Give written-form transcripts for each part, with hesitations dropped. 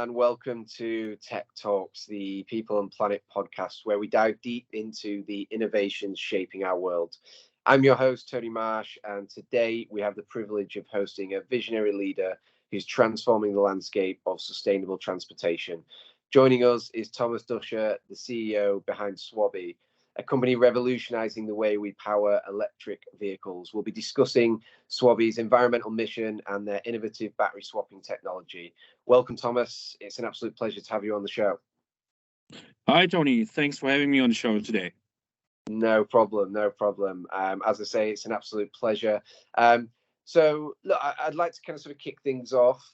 and welcome to Tech Talks, the People and Planet podcast, where we dive deep into the innovations shaping our world. I'm your host, Tony Marsh, and today we have the privilege of hosting a visionary leader who's transforming the landscape of sustainable transportation. Joining us is Thomas Duscha, the CEO behind Swobbee, a company revolutionizing the way we power electric vehicles. We'll be discussing Swobbee's environmental mission and their innovative battery swapping technology. Welcome, Thomas. It's an absolute pleasure to have you on the show. Hi, Tony. Thanks for having me on the show today. No problem. As I say, it's an absolute pleasure. So, look, I'd like to kind of sort of kick things off.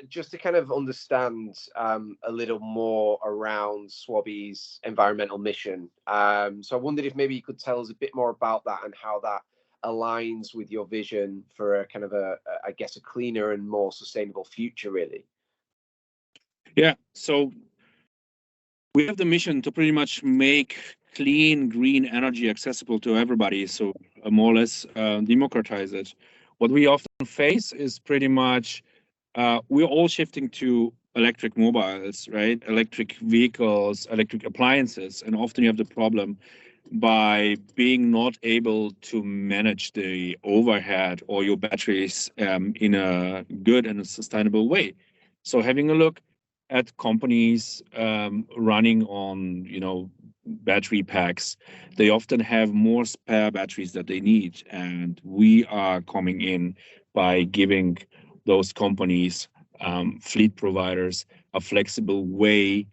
Just to kind of understand a little more around Swobbee's environmental mission. So I wondered if maybe you could tell us a bit more about that and how that aligns with your vision for a kind of I guess, a cleaner and more sustainable future, really. Yeah, so we have the mission to pretty much make clean, green energy accessible to everybody. So more or less democratize it. What we often face is pretty much we're all shifting to electric mobiles, right? Electric vehicles, electric appliances. And often you have the problem by being not able to manage the overhead or your batteries in a good and a sustainable way. So having a look at companies running on, battery packs, they often have more spare batteries that they need. And we are coming in by giving those companies, fleet providers, a flexible way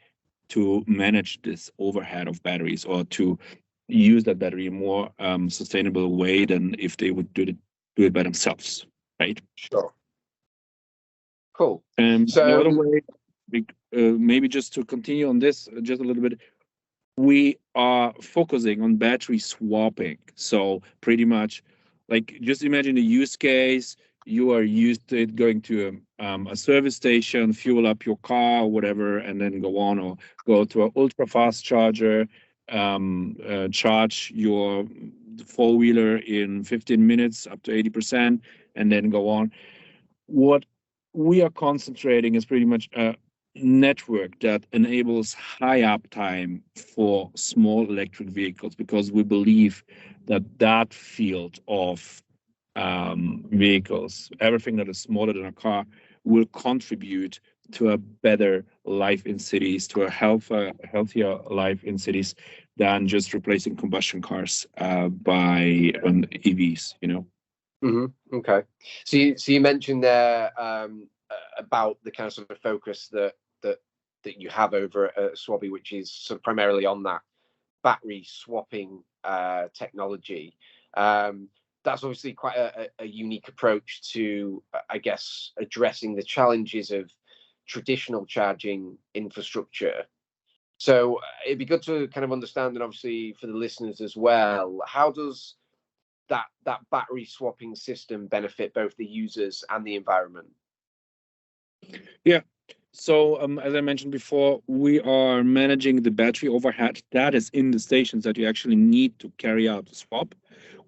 to manage this overhead of batteries or to use that battery in a more sustainable way than if they would do it by themselves, right? Sure. Cool. So the other way, maybe just to continue on this just a little bit, we are focusing on battery swapping. So pretty much, like, just imagine a use case. You are used to it going to a service station, fuel up your car or whatever, and then go on or go to an ultra fast charger, charge your four-wheeler in 15 minutes up to 80%, and then go on. What we are concentrating is pretty much a network that enables high uptime for small electric vehicles, because we believe that field of vehicles, everything that is smaller than a car, will contribute to a better life in cities, to a healthier life in cities than just replacing combustion cars by EVs. Mm-hmm. Okay. So you mentioned there about the kind of sort of focus that you have over at Swobbee, which is sort of primarily on that battery swapping technology. That's obviously quite a unique approach to, I guess, addressing the challenges of traditional charging infrastructure. So it'd be good to kind of understand, and obviously for the listeners as well, how does that battery swapping system benefit both the users and the environment? Yeah. So as I mentioned before, we are managing the battery overhead that is in the stations that you actually need to carry out the swap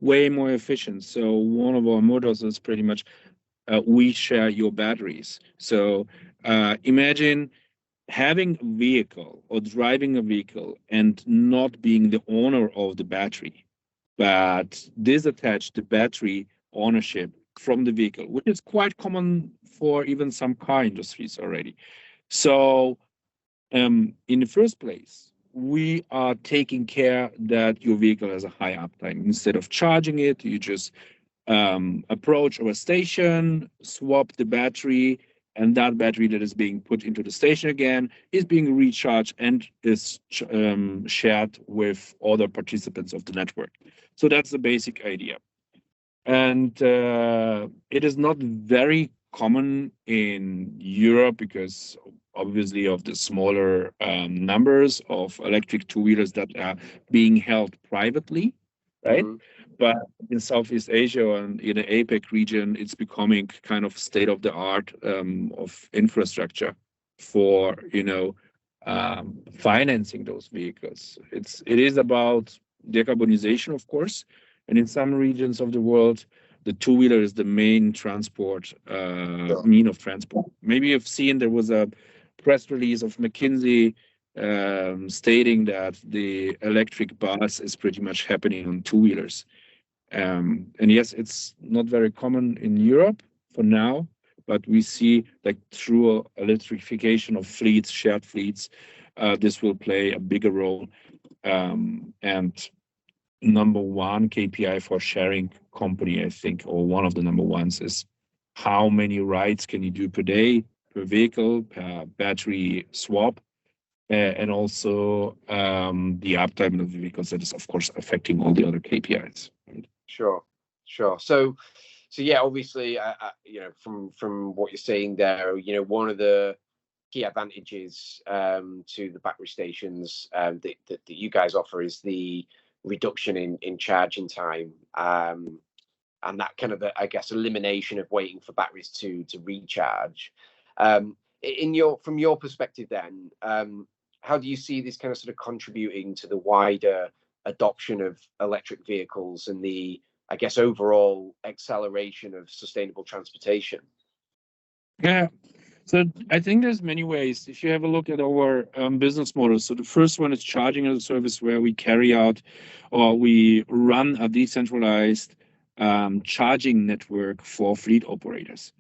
way more efficient. So one of our mottos is pretty much we share your batteries. So imagine having a vehicle or driving a vehicle and not being the owner of the battery, but disattach the battery ownership from the vehicle, which is quite common for even some car industries already. So in the first place, we are taking care that your vehicle has a high uptime. Instead of charging it, you just approach our station, swap the battery, and that battery that is being put into the station again is being recharged and is shared with other participants of the network. So that's the basic idea. And it is not very common in Europe because obviously of the smaller numbers of electric two-wheelers that are being held privately, right? Mm-hmm. But in Southeast Asia and in the APEC region, it's becoming kind of state of the art of infrastructure for, financing those vehicles. It is about decarbonization, of course. And in some regions of the world, the two-wheeler is the main transport mean of transport. Maybe you've seen there was a press release of McKinsey stating that the electric bus is pretty much happening on two-wheelers. And yes, it's not very common in Europe for now, but we see like through electrification of fleets, shared fleets, this will play a bigger role. And number one KPI for sharing company, I think, or one of the number ones, is how many rides can you do per day, per vehicle, per battery swap, and also the uptime of the vehicles. That is, of course, affecting all the other KPIs. Right? Sure. So yeah, obviously, from what you're saying there, one of the key advantages to the battery stations that you guys offer is the reduction in charging time, and that kind of, I guess, elimination of waiting for batteries to recharge. From your perspective, then, how do you see this kind of sort of contributing to the wider adoption of electric vehicles and the, I guess, overall acceleration of sustainable transportation? Yeah. So I think there's many ways. If you have a look at our business model, so the first one is charging as a service, where we carry out or we run a decentralized charging network for fleet operators.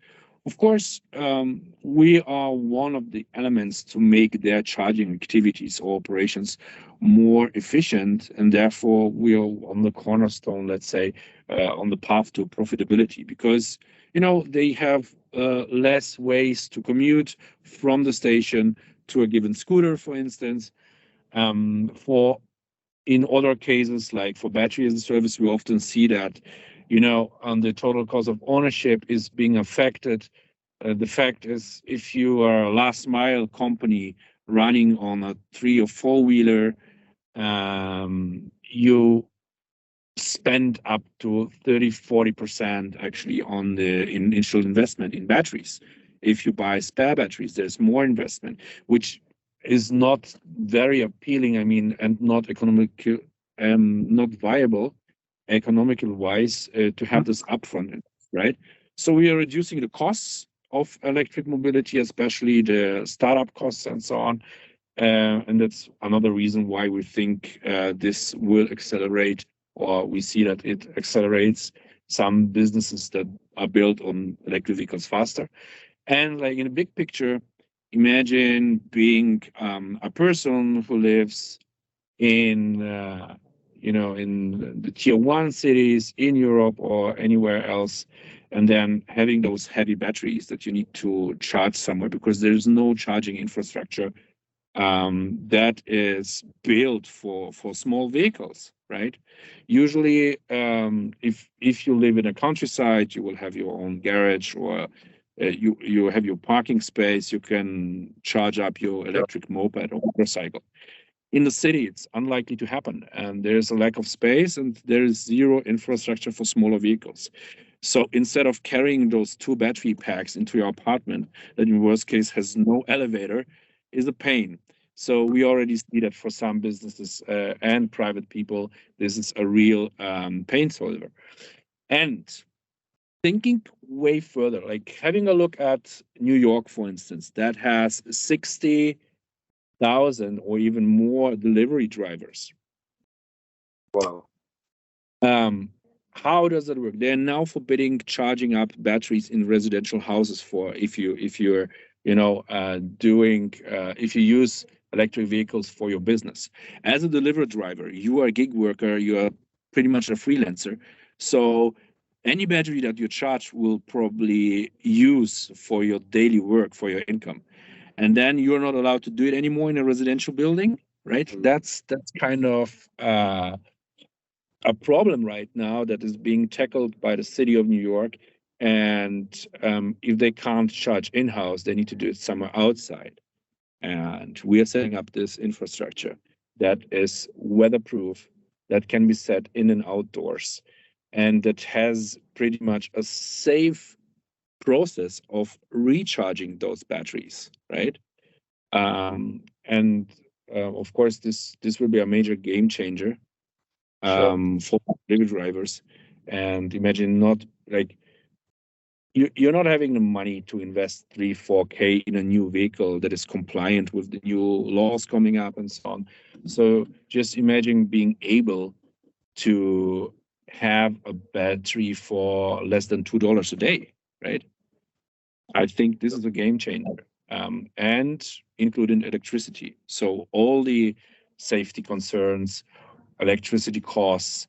Of course, we are one of the elements to make their charging activities or operations more efficient, and therefore we are on the cornerstone, let's say, on the path to profitability, because they have less ways to commute from the station to a given scooter, for instance. In other cases, like for battery as a service, we often see that on the total cost of ownership is being affected. The fact is, if you are a last mile company running on a 3 or 4-wheeler, you spend up to 30-40% actually on the initial investment in batteries. If you buy spare batteries, there's more investment, which is not very appealing, and not economical, not viable economical wise to have this upfront, right? So we are reducing the costs of electric mobility, especially the startup costs and so on. And that's another reason why we think this will accelerate, or we see that it accelerates some businesses that are built on electric vehicles faster. And like in a big picture, imagine being a person who lives in in the tier 1 cities in Europe or anywhere else, and then having those heavy batteries that you need to charge somewhere because there's no charging infrastructure that is built for small vehicles, right? Usually, if you live in a countryside, you will have your own garage, or you have your parking space. You can charge up your electric moped or motorcycle. In the city, it's unlikely to happen, and there's a lack of space, and there is zero infrastructure for smaller vehicles. So instead of carrying those 2 battery packs into your apartment, that in worst case has no elevator, is a pain. So we already see that for some businesses and private people, this is a real pain solver. And thinking way further, like having a look at New York, for instance, that has 60,000 or even more delivery drivers. Wow. How does that work? They're now forbidding charging up batteries in residential houses for if you use electric vehicles for your business. As a delivery driver, you are a gig worker, you are pretty much a freelancer. So any battery that you charge will probably use for your daily work, for your income. And then you're not allowed to do it anymore in a residential building, right? Mm. That's kind of a problem right now that is being tackled by the city of New York. And if they can't charge in-house, they need to do it somewhere outside. And we are setting up this infrastructure that is weatherproof, that can be set in and outdoors, and that has pretty much a safe process of recharging those batteries, right? Of course, this will be a major game changer Sure. for delivery drivers. And imagine not like you're not having the money to invest 3-4K in a new vehicle that is compliant with the new laws coming up and so on. So just imagine being able to have a battery for less than $2 a day, right? I think this is a game changer, and including electricity. So all the safety concerns, electricity costs,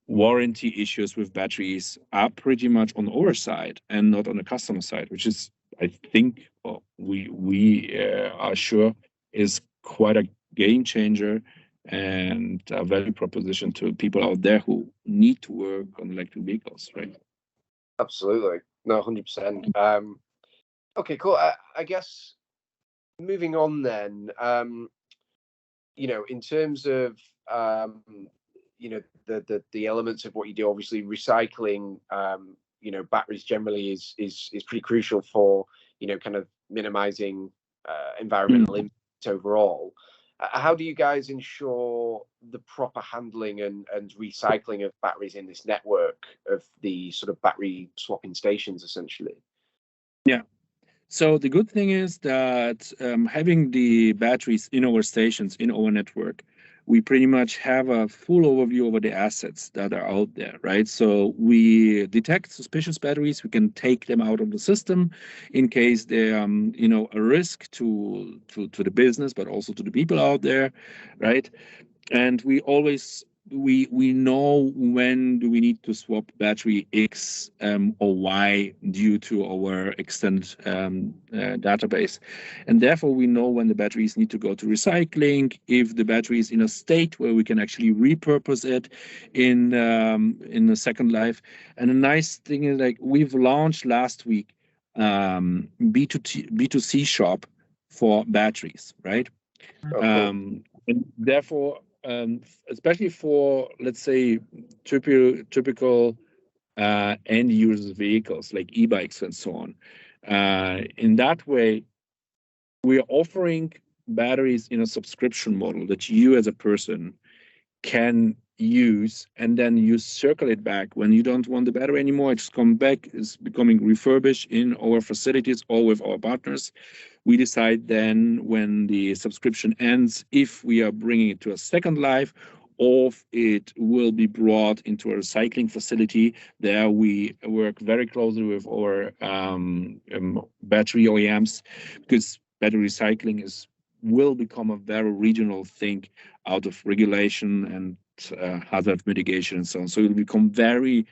warranty issues with batteries are pretty much on our side and not on the customer side, which is, I think, well, we are sure is quite a game changer and a value proposition to people out there who need to work on electric vehicles, right? Absolutely. No, 100%. Okay, cool. I guess moving on then, in terms of, the elements of what you do, obviously recycling, batteries generally is pretty crucial for, kind of minimizing environmental impact overall. How do you guys ensure the proper handling and recycling of batteries in this network of the sort of battery swapping stations, essentially? Yeah. So the good thing is that having the batteries in our stations, in our network, we pretty much have a full overview over the assets that are out there, right? So we detect suspicious batteries, we can take them out of the system in case they're, a risk to the business, but also to the people out there, right? And we always we know when do we need to swap battery X or Y due to our extended database, and therefore we know when the batteries need to go to recycling, if the battery is in a state where we can actually repurpose it in the second life. And a nice thing is, like, we've launched last week B2C shop for batteries, right? Oh, cool. And therefore, especially for, let's say, typical end users vehicles like e-bikes and so on, in that way, we are offering batteries in a subscription model that you as a person can use, and then you circle it back when you don't want the battery anymore. It's come back, it's becoming refurbished in our facilities or with our partners. We decide then when the subscription ends if we are bringing it to a second life, or if it will be brought into a recycling facility. There we work very closely with our battery OEMs, because battery recycling will become a very regional thing out of regulation and hazard mitigation and so on. So it will become very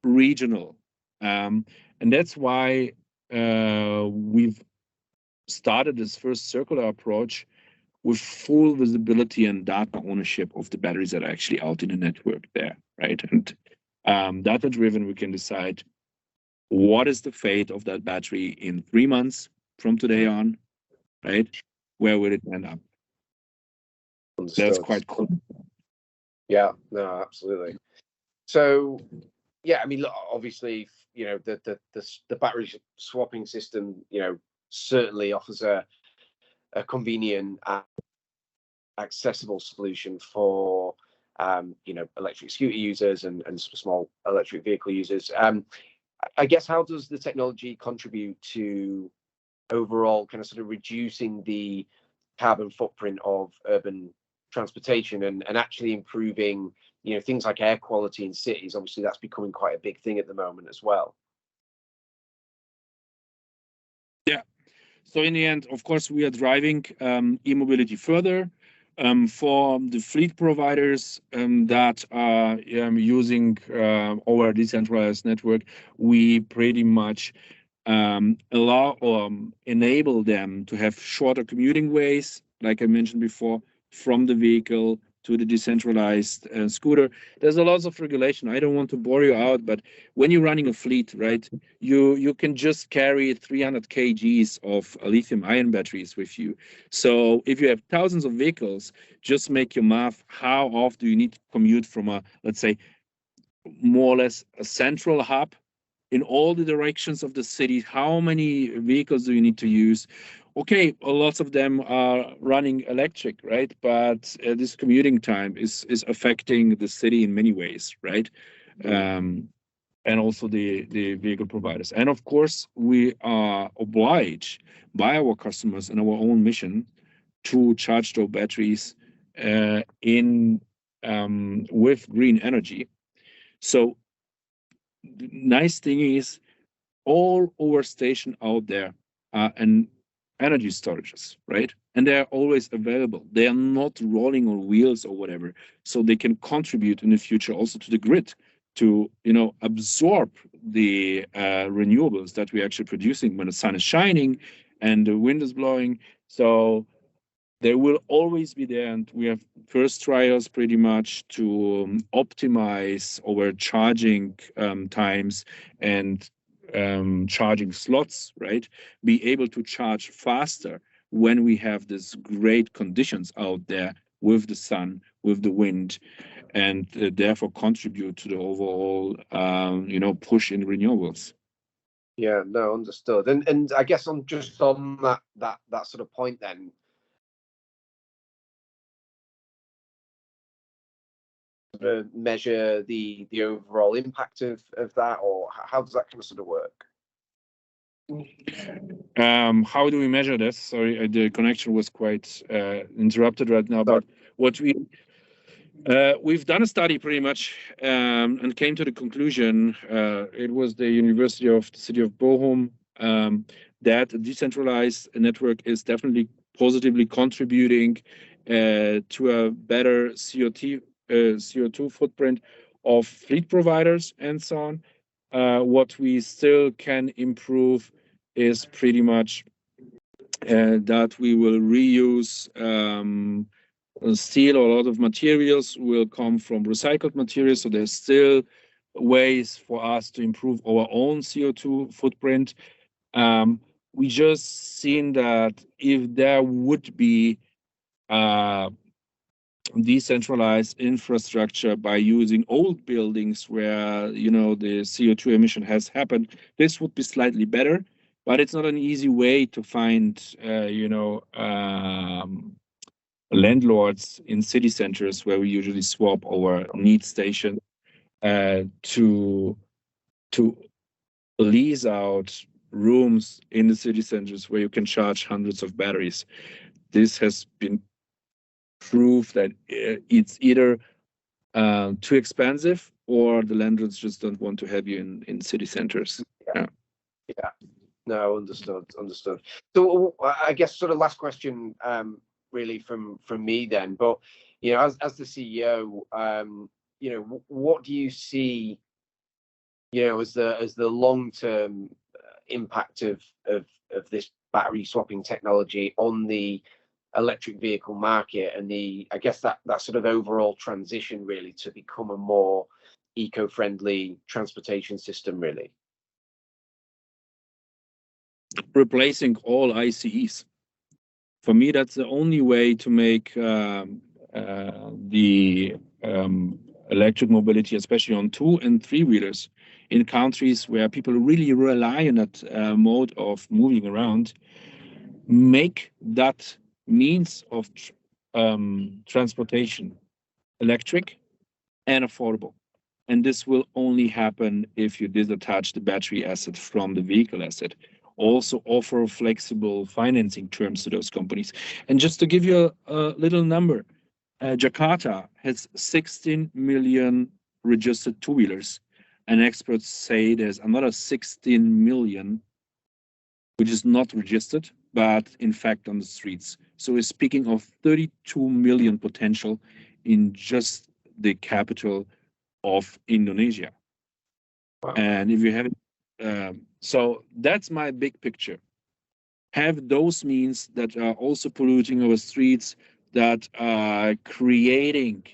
regional, and that's why we've started this first circular approach with full visibility and data ownership of the batteries that are actually out in the network there, right? And data driven, we can decide what is the fate of that battery in 3 months from today on, right? Where will it end up? Understood. That's quite cool. Yeah, no, absolutely. So, yeah, I mean, look, obviously, the battery swapping system, certainly offers a convenient, accessible solution for, electric scooter users and small electric vehicle users. I guess, how does the technology contribute to overall kind of sort of reducing the carbon footprint of urban transportation and actually improving, things like air quality in cities? Obviously, that's becoming quite a big thing at the moment as well. Yeah. So in the end, of course, we are driving e-mobility further. For the fleet providers that are using our decentralized network, we pretty much allow or enable them to have shorter commuting ways, like I mentioned before, from the vehicle to the decentralized scooter. There's a lot of regulation. I don't want to bore you out, but when you're running a fleet, right, you can just carry 300 kgs of lithium-ion batteries with you. So if you have thousands of vehicles, just make your math. How often do you need to commute from a, let's say, more or less a central hub in all the directions of the city? How many vehicles do you need to use? Okay, lots of them are running electric, right? But this commuting time is affecting the city in many ways, right? and also the vehicle providers. And of course, we are obliged by our customers and our own mission to charge those batteries in with green energy. So the nice thing is all our station out there are an energy storages, right? And they're always available. They are not rolling on wheels or whatever. So they can contribute in the future also to the grid to, you know, absorb the renewables that we're actually producing when the sun is shining and the wind is blowing. So they will always be there, and we have first trials pretty much to optimize our charging times and charging slots, right? Be able to charge faster when we have this great conditions out there with the sun, with the wind, and therefore contribute to the overall, you know, push in renewables. Yeah, no, understood. And I guess on just on that sort of point then, measure the overall impact of that, or how does that kind of sort of work? How do we measure this? Sorry, the connection was quite interrupted right now. But what we've done a study pretty much and came to the conclusion. It was the University of the City of Bochum that a decentralized network is definitely positively contributing to a better CO2 footprint of fleet providers and so on. What we still can improve is pretty much that we will reuse steel. Or a lot of materials will come from recycled materials, so there's still ways for us to improve our own CO2 footprint. We just seen that if there would be decentralized infrastructure by using old buildings where, you know, the CO2 emission has happened, this would be slightly better. But it's not an easy way to find, you know, landlords in city centers where we usually swap our need station to lease out rooms in the city centers where you can charge hundreds of batteries. This has been proved that it's either too expensive or the landlords just don't want to have you in city centers. Yeah. No, understood. So I guess sort of last question really from me then, but you know, as the CEO, you know, what do you see, you know, as the long-term impact of this battery swapping technology on the electric vehicle market, and I guess that sort of overall transition really to become a more eco-friendly transportation system, really? Replacing all ICEs. For me, that's the only way to make the electric mobility, especially on 2- and 3-wheelers, in countries where people really rely on that mode of moving around, make that means of transportation electric and affordable. And this will only happen if you disattach the battery asset from the vehicle asset. Also offer flexible financing terms to those companies. And just to give you a little number, Jakarta has 16 million registered two-wheelers, and experts say there's another 16 million which is not registered, but in fact on the streets. So we're speaking of 32 million potential in just the capital of Indonesia. Wow. And if you have so that's my big picture. Have those means that are also polluting our streets, that are creating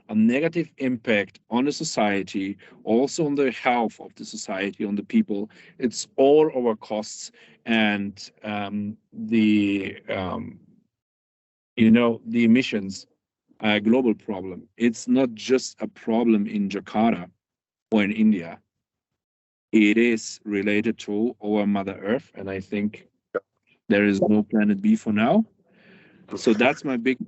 a negative impact on the society, also on the health of the society, on the people. It's all our costs, and you know, the emissions are a global problem. It's not just a problem in Jakarta or in India. It is related to our Mother Earth, and I think there is no planet B for now. So that's my big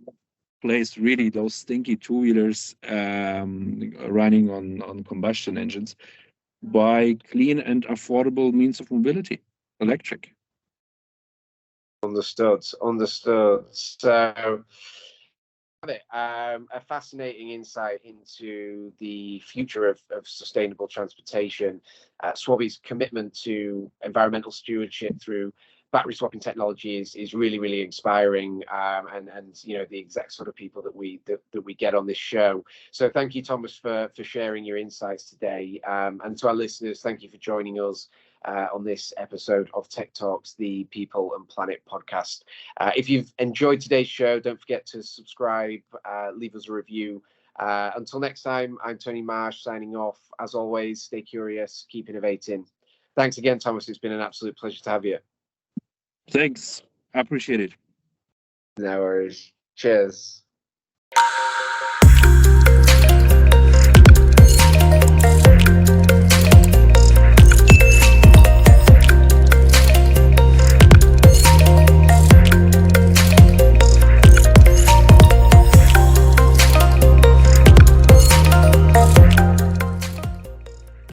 place, really, those stinky two-wheelers running on combustion engines. by clean and affordable means of mobility, electric. Understood. So, a fascinating insight into the future of sustainable transportation. Swobbee's commitment to environmental stewardship through battery swapping technology is really inspiring, and the exact sort of people that we get on this show. So thank you, Thomas, for sharing your insights today, and to our listeners, thank you for joining us on this episode of Tech Talks, the People and Planet podcast. If you've enjoyed today's show, don't forget to subscribe, leave us a review. Until next time, I'm Tony Marsh signing off. As always, stay curious, keep innovating. Thanks again, Thomas. It's been an absolute pleasure to have you. Thanks. I appreciate it. No worries. Cheers.